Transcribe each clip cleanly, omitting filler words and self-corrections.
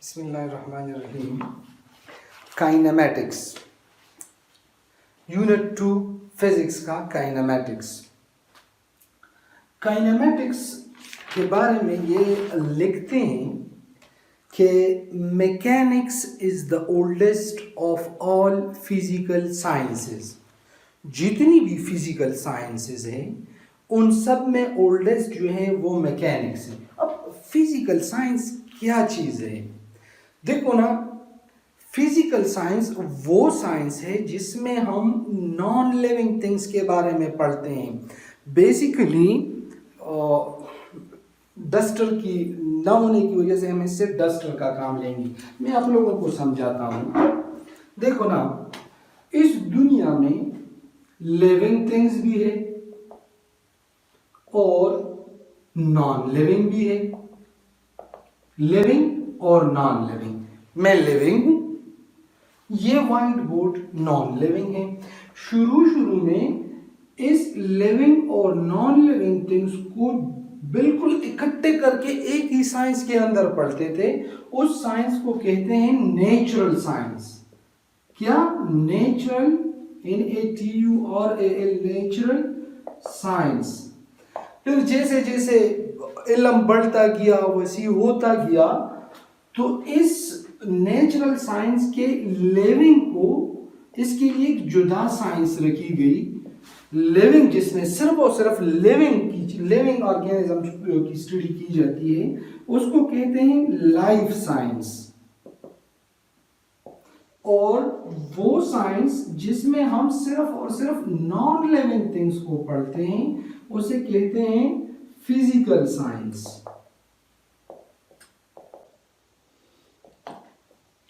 बिस्मिल्लाहिर्रहमानिर्रहीम। Kinematics, unit 2 physics का kinematics. Kinematics के बारे में ये लिखते हैं कि mechanics is the oldest of all physical sciences. जितनी भी फिजिकल साइंसेस हैं उन सब में ओल्डेस्ट जो है वो मैकेनिक्स है। अब फिजिकल साइंस क्या चीज़ है? देखो ना, फिजिकल साइंस वो साइंस है जिसमें हम नॉन लिविंग थिंग्स के बारे में पढ़ते हैं। बेसिकली डस्टर की ना होने की वजह से हम इससे डस्टर का काम लेंगे। मैं आप लोगों को समझाता हूँ। देखो ना, इस दुनिया में लिविंग थिंग्स भी है और नॉन लिविंग भी है। लिविंग और नॉन लिविंग। मैं लिविंग हूं, ये व्हाइट बोर्ड नॉन लिविंग है। शुरू में इस लिविंग और नॉन लिविंग थिंग्स को बिल्कुल इकट्ठे करके एक ही साइंस के अंदर पढ़ते थे। उस साइंस को कहते हैं नेचुरल साइंस। क्या? Natural, NATURAL, natural science. फिर जैसे जैसे इल्म बढ़ता गया, वसी होता गया, तो इस नेचुरल साइंस के लिविंग को, इसके लिए एक जुदा साइंस रखी गई। लिविंग, जिसमें सिर्फ और सिर्फ लिविंग ऑर्गेनिज्म की स्टडी की जाती है, उसको कहते हैं लाइफ साइंस। और वो साइंस जिसमें हम सिर्फ और सिर्फ नॉन लिविंग थिंग्स को पढ़ते हैं, उसे कहते हैं फिजिकल साइंस।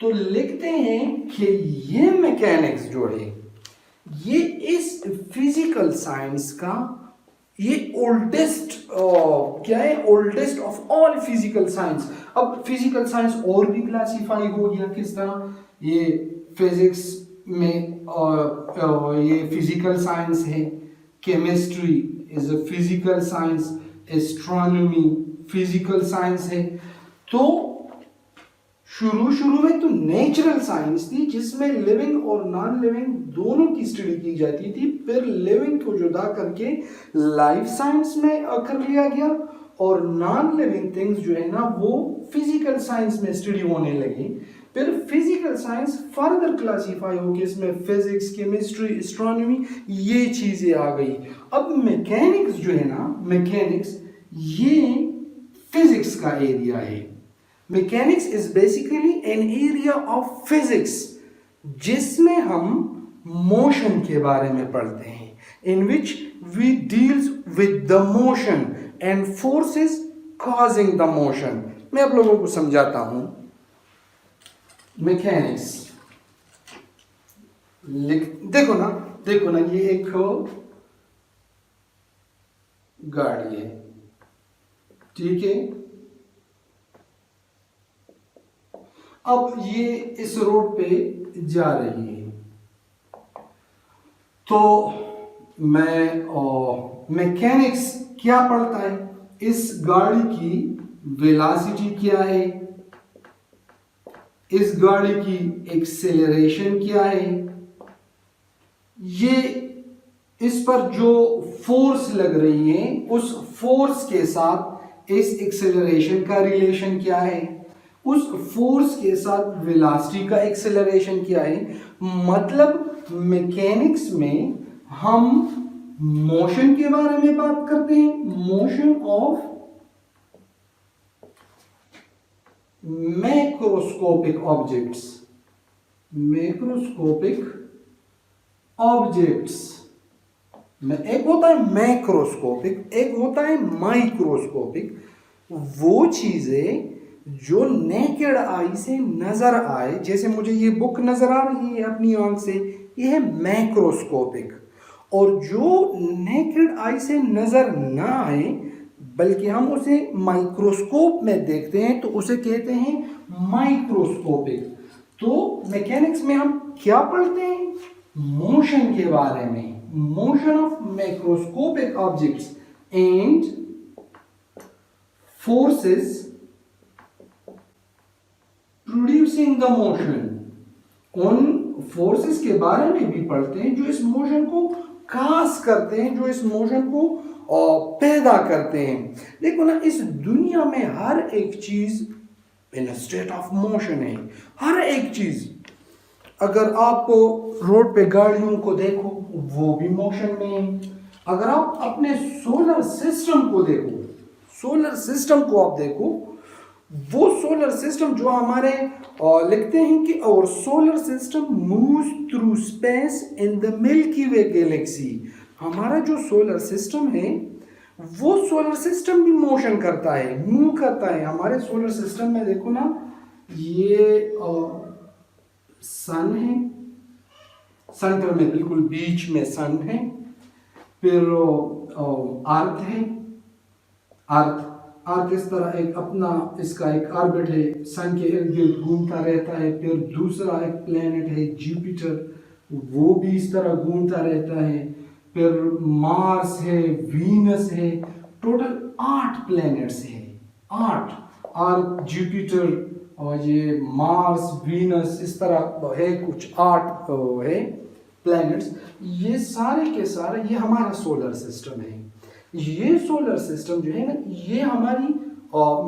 तो लिखते हैं कि ये मैकेनिक्स जो है, ये इस फिजिकल साइंस का ये ओल्डेस्ट क्या है? Oldest of all physical science. अब फिजिकल साइंस और भी क्लासिफाई हो गया। किस तरह? ये फिजिक्स में ये फिजिकल साइंस है। Chemistry is a physical science. Astronomy physical science है। तो शुरू में तो नेचुरल साइंस थी जिसमें लिविंग और नॉन लिविंग दोनों की स्टडी की जाती थी। फिर लिविंग को जुदा करके लाइफ साइंस में कर लिया गया और नॉन लिविंग थिंग्स जो है ना वो फिजिकल साइंस में स्टडी होने लगी। फिर फिजिकल साइंस फर्दर क्लासिफाई हो गई, इसमें फिजिक्स, केमिस्ट्री, एस्ट्रोनॉमी ये चीजें आ गई। अब मैकेनिक्स जो है ना, मैकेनिक्स ये फिजिक्स का एरिया है। Mechanics is basically an area of physics जिसमें हम मोशन के बारे में पढ़ते हैं, in which we deals with the motion and forces causing the motion. मैं आप लोगों को समझाता हूं। मैकेनिक्स, देखो ना, ये एक गाड़ी है, ठीक है। अब ये इस रोड पे जा रही है, तो मैकेनिक्स क्या पढ़ता है? इस गाड़ी की वेलोसिटी क्या है, इस गाड़ी की एक्सेलरेशन क्या है, ये इस पर जो फोर्स लग रही है उस फोर्स के साथ इस एक्सेलरेशन का रिलेशन क्या है, उस फोर्स के साथ वेलोसिटी का एक्सेलरेशन क्या है। मतलब मैकेनिक्स में हम मोशन के बारे में बात करते हैं, मोशन ऑफ मैक्रोस्कोपिक ऑब्जेक्ट्स। एक होता है मैक्रोस्कोपिक, एक होता है माइक्रोस्कोपिक। वो चीजें जो नेकेड आई से नजर आए, जैसे मुझे ये बुक नजर आ रही है अपनी आंख से, ये है मैक्रोस्कोपिक। और जो नेकेड आई से नजर ना आए बल्कि हम उसे माइक्रोस्कोप में देखते हैं, तो उसे कहते हैं माइक्रोस्कोपिक। तो मैकेनिक्स में हम क्या पढ़ते हैं? मोशन के बारे में, motion of macroscopic objects and forces producing the motion, उन फोर्सेस के बारे में भी पढ़ते हैं जो इस मोशन को काज करते हैं, जो इस मोशन को पैदा करते हैं। देखो ना, इस दुनिया में हर एक चीज इन स्टेट ऑफ मोशन है, हर एक चीज। अगर आप रोड पे गाड़ियों को देखो वो भी मोशन में है। अगर आप अपने सोलर सिस्टम को देखो, सोलर सिस्टम को आप देखो, वो सोलर सिस्टम जो हमारे लिखते हैं कि और solar system moves through space in the milky way Galaxy. हमारा जो सोलर सिस्टम है वो सोलर सिस्टम भी मोशन करता है, मूव करता है। हमारे सोलर सिस्टम में देखो ना, ये सन है, सेंटर में बिल्कुल बीच में सन है, फिर अर्थ है, अर्थ इस तरह एक अपना इसका एक ऑर्बिट है, सन के इर्द गिर्द घूमता रहता है। फिर दूसरा एक प्लेनेट है जुपिटर, वो भी इस तरह घूमता रहता है। फिर मार्स है, वीनस है, टोटल 8 प्लैनेट्स है, 8, अर्थ, जुपिटर और ये मार्स, वीनस, इस तरह है कुछ 8 है प्लैनेट्स। ये सारे के सारे ये हमारा सोलर सिस्टम है। ये सोलर सिस्टम जो है ना, ये हमारी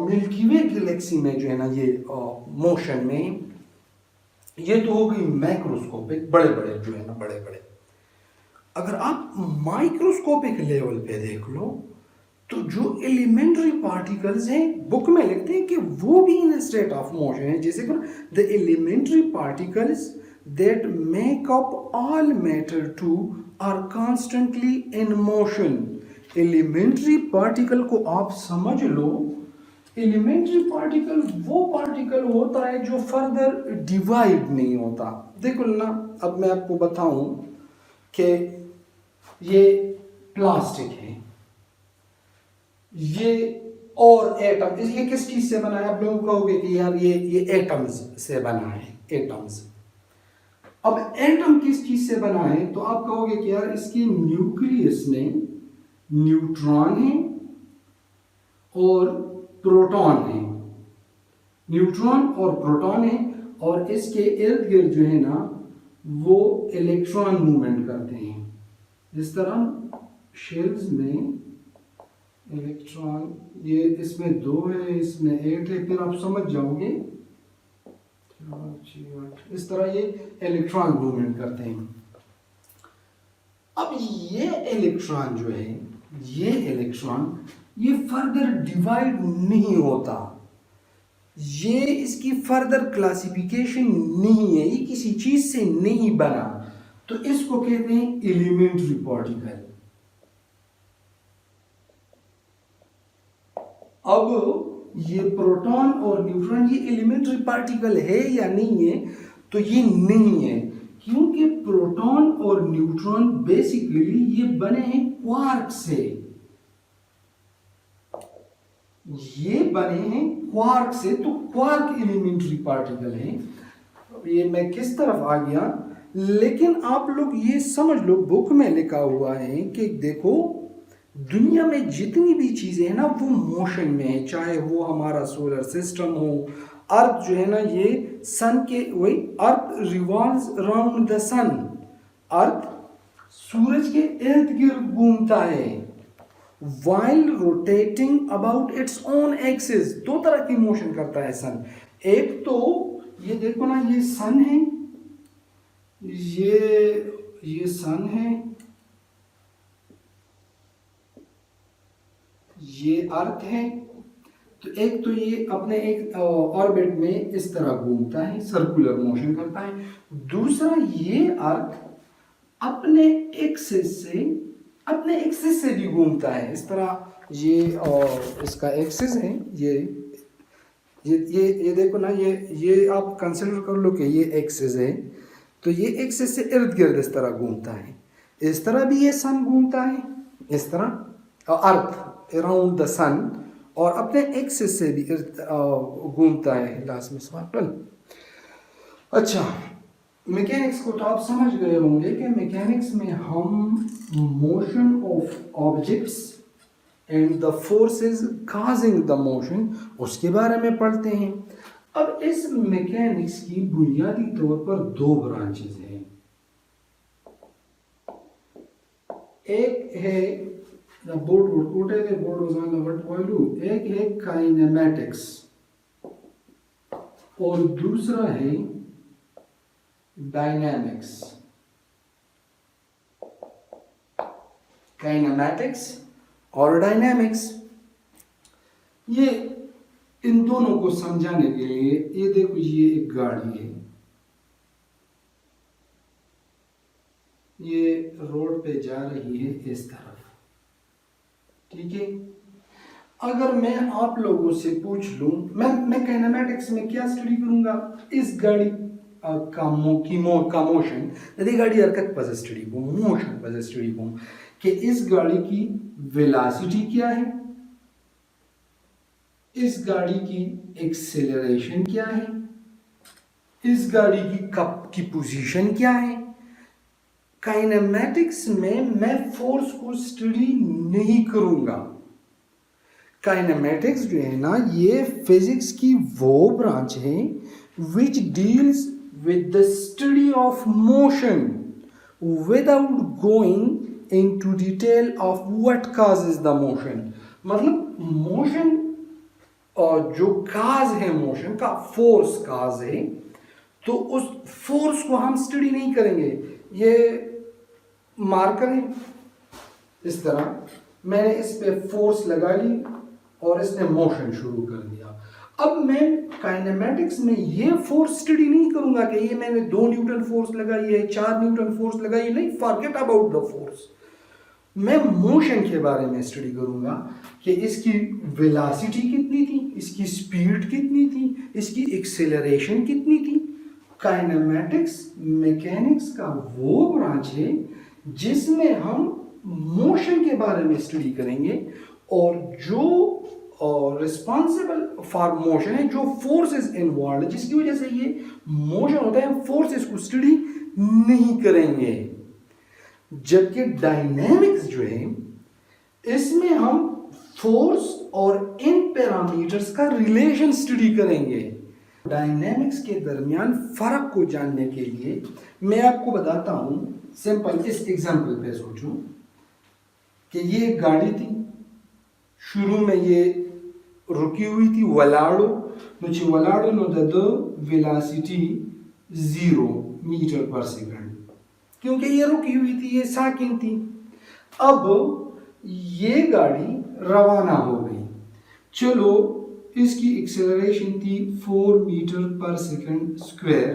मिल्की वे गैलेक्सी में जो है ना, ये मोशन में। ये तो हो गई मैक्रोस्कोपिक, बड़े बड़े जो है ना, बड़े बड़े। अगर आप माइक्रोस्कोपिक लेवल पे देख लो तो जो एलिमेंट्री पार्टिकल्स हैं, बुक में लिखते हैं कि वो भी इन स्टेट ऑफ मोशन है। जैसे कि the elementary particles that make up all matter too are constantly in motion. Elementary particle को आप समझ लो, एलिमेंट्री पार्टिकल वो पार्टिकल होता है जो फर्दर डिवाइड नहीं होता। देखो ना, अब मैं आपको बताऊं कि ये प्लास्टिक है, ये और एटम, ये किस चीज से बना है? आप लोग कहोगे कि यार ये एटम्स से बना है, एटम्स। अब एटम किस चीज से बना है? तो आप कहोगे कि यार इसके न्यूक्लियस में न्यूट्रॉन है और प्रोटॉन है, न्यूट्रॉन और प्रोटॉन है, और इसके इर्द गिर्द जो है ना वो इलेक्ट्रॉन मूवमेंट करते हैं। इस तरह शेल्स में इलेक्ट्रॉन, ये इसमें 2 है, इसमें 8 है, फिर आप समझ जाओगे। इस तरह ये इलेक्ट्रॉन मूवमेंट करते हैं। अब ये इलेक्ट्रॉन जो है, ये इलेक्ट्रॉन ये फर्दर डिवाइड नहीं होता, ये इसकी फर्दर क्लासिफिकेशन नहीं है, ये किसी चीज से नहीं बना, तो इसको कहते हैं एलिमेंट्री पार्टिकल। अब ये प्रोटॉन और न्यूट्रॉन ये एलिमेंट्री पार्टिकल है या नहीं है? तो ये नहीं है, क्योंकि प्रोटॉन और न्यूट्रॉन बेसिकली ये बने हैं क्वार्क से, ये बने हैं क्वार्क से, तो क्वार्क एलिमेंट्री पार्टिकल है। ये मैं किस तरफ आ गया, लेकिन आप लोग ये समझ लो, बुक में लिखा हुआ है कि देखो दुनिया में जितनी भी चीजें हैं ना वो मोशन में है, चाहे वो हमारा सोलर सिस्टम हो, अर्थ जो है ना ये सन के, वही अर्थ रिवॉल्व्स अराउंड द सन, अर्थ सूरज के इर्द गिर्द घूमता है, while rotating about its own axis। 2 तरह की मोशन करता है सन। एक तो ये देखो ना, ये सन है, ये सन है, ये अर्थ है। तो एक तो ये अपने एक ऑर्बिट में इस तरह घूमता है, सर्कुलर मोशन करता है। दूसरा, ये अर्थ अपने एक्सिस से भी घूमता है, इस तरह ये इसका एक्सिस है, ये देखो ना, ये आप कंसिडर कर लो कि ये एक्सिस है, तो ये एक्सिस से इर्द गिर्द इस तरह घूमता है। इस तरह भी ये सन घूमता है, इस तरह अर्थ अराउंड द सन, और अपने एक्सिस से भी घूमता है। लास्ट में सवाल। अच्छा, मैकेनिक्स को तो आप समझ गए होंगे कि मैकेनिक्स में हम motion of objects and the forces causing the motion, उसके बारे में पढ़ते हैं। अब इस मैकेनिक्स की बुनियादी तौर पर दो ब्रांचेस हैं। एक है the board would quote the board was on the what value, एक है काइनेमैटिक्स और दूसरा है डायनामिक्स। काइनेमैटिक्स और डायनामिक्स, ये इन दोनों को समझाने के लिए ये देखो, ये एक गाड़ी है, ये रोड पे जा रही है इस तरफ, ठीक है। अगर मैं आप लोगों से पूछ लूं, मैं काइनेमैटिक्स में क्या स्टडी करूंगा, इस गाड़ी का मोशन, यदि गाड़ी हरकत पर स्टडी को, मोशन पर स्टडी को, कि इस गाड़ी की वेलोसिटी क्या है, इस गाड़ी की एक्सेलरेशन क्या है, इस गाड़ी की कप की पोजीशन क्या है। काइनेमैटिक्स में मैं फोर्स को स्टडी नहीं करूंगा। काइनेमैटिक्स जो है ना, ये फिजिक्स की वो ब्रांच है which deals with the study of motion without going into detail of what causes the motion. मतलब मोशन और जो काज है मोशन का, फोर्स काज है, तो उस फोर्स को हम स्टडी नहीं करेंगे। ये मार्कर है, इस तरह मैंने इस पे फोर्स लगा ली और इसने मोशन शुरू कर दिया। अब मैं काइनेमैटिक्स में ये फोर्स स्टडी नहीं करूंगा कि ये मैंने 2 न्यूटन फोर्स लगाई है, 4 न्यूटन फोर्स लगाई, नहीं, फॉरगेट अबाउट द फोर्स। मैं मोशन के बारे में स्टडी करूंगा कि इसकी वेलोसिटी कितनी थी, इसकी स्पीड कितनी थी, इसकी एक्सेलरेशन कितनी थी। काइनेमैटिक्स मैकेनिक्स का वो ब्रांच है जिसमें हम मोशन के बारे में स्टडी करेंगे, और जो रिस्पॉन्सिबल फॉर मोशन है, जो फोर्सेस इन्वॉल्व, जिसकी वजह से ये मोशन होता है, हम फोर्सेस को स्टडी नहीं करेंगे। जबकि डायनेमिक्स जो है, इसमें हम फोर्स और इन पैरामीटर्स का रिलेशन स्टडी करेंगे। डायनेमिक्स के दरमियान फर्क को जानने के लिए मैं आपको बताता हूं, सिंपल इस एग्जांपल पे सोचूं कि ये गाड़ी थी, शुरू में ये रुकी हुई थी, वलाड़ो, नुची वलाड़ो नो द वेलोसिटी 0 मीटर पर सेकंड, क्योंकि ये रुकी हुई थी, ये साकिन थी। अब ये गाड़ी रवाना हो गई, चलो इसकी एक्सेलरेशन थी 4 मीटर पर सेकंड स्क्वायर।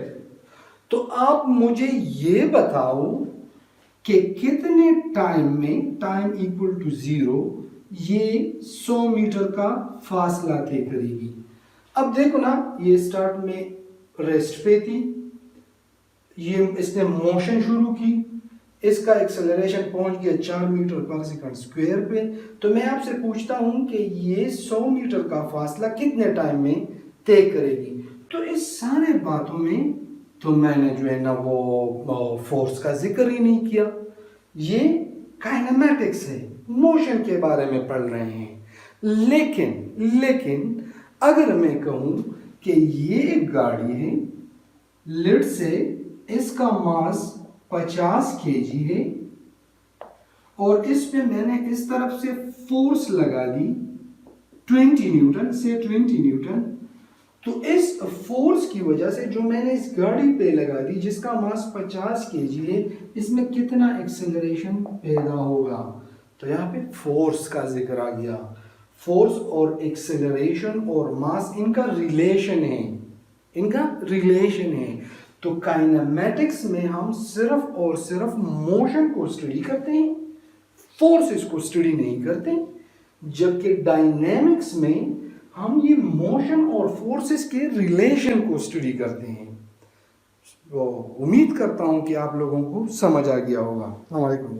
तो आप मुझे ये बताओ कि कितने टाइम में, टाइम इक्वल टू 0, ये 100 मीटर का फासला तय करेगी। अब देखो ना, ये स्टार्ट में रेस्ट पे थी, ये इसने मोशन शुरू की, इसका एक्सेलरेशन पहुंच गया 4 मीटर पर सेकंड स्क्वायर पे। तो मैं आपसे पूछता हूं कि ये 100 मीटर का फासला कितने टाइम में तय करेगी। तो इस सारे बातों में तो मैंने जो है ना वो फोर्स का जिक्र ही नहीं किया। ये काइनेमैटिक्स है, मोशन के बारे में पढ़ रहे हैं। लेकिन अगर मैं कहूं कि ये एक गाड़ी है, लेट से इसका मास 50 kg है, और इस पे मैंने इस तरफ से फोर्स लगा दी 20 न्यूटन से 20 न्यूटन। तो इस फोर्स की वजह से जो मैंने इस गाड़ी पे लगा दी, जिसका मास 50 kg है, इसमें कितना एक्सेलरेशन पैदा होगा। तो यहाँ पे फोर्स का जिक्र आ गया। फोर्स और एक्सेलरेशन और मास, इनका रिलेशन है, तो काइनेमैटिक्स में हम सिर्फ और सिर्फ मोशन को स्टडी करते हैं, फोर्सेस को स्टडी नहीं करते। जबकि डायनेमिक्स में हम ये मोशन और फोर्सेस के रिलेशन को स्टडी करते हैं। तो उम्मीद करता हूं कि आप लोगों को समझ आ गया होगा। अस्सलाम वालेकुम।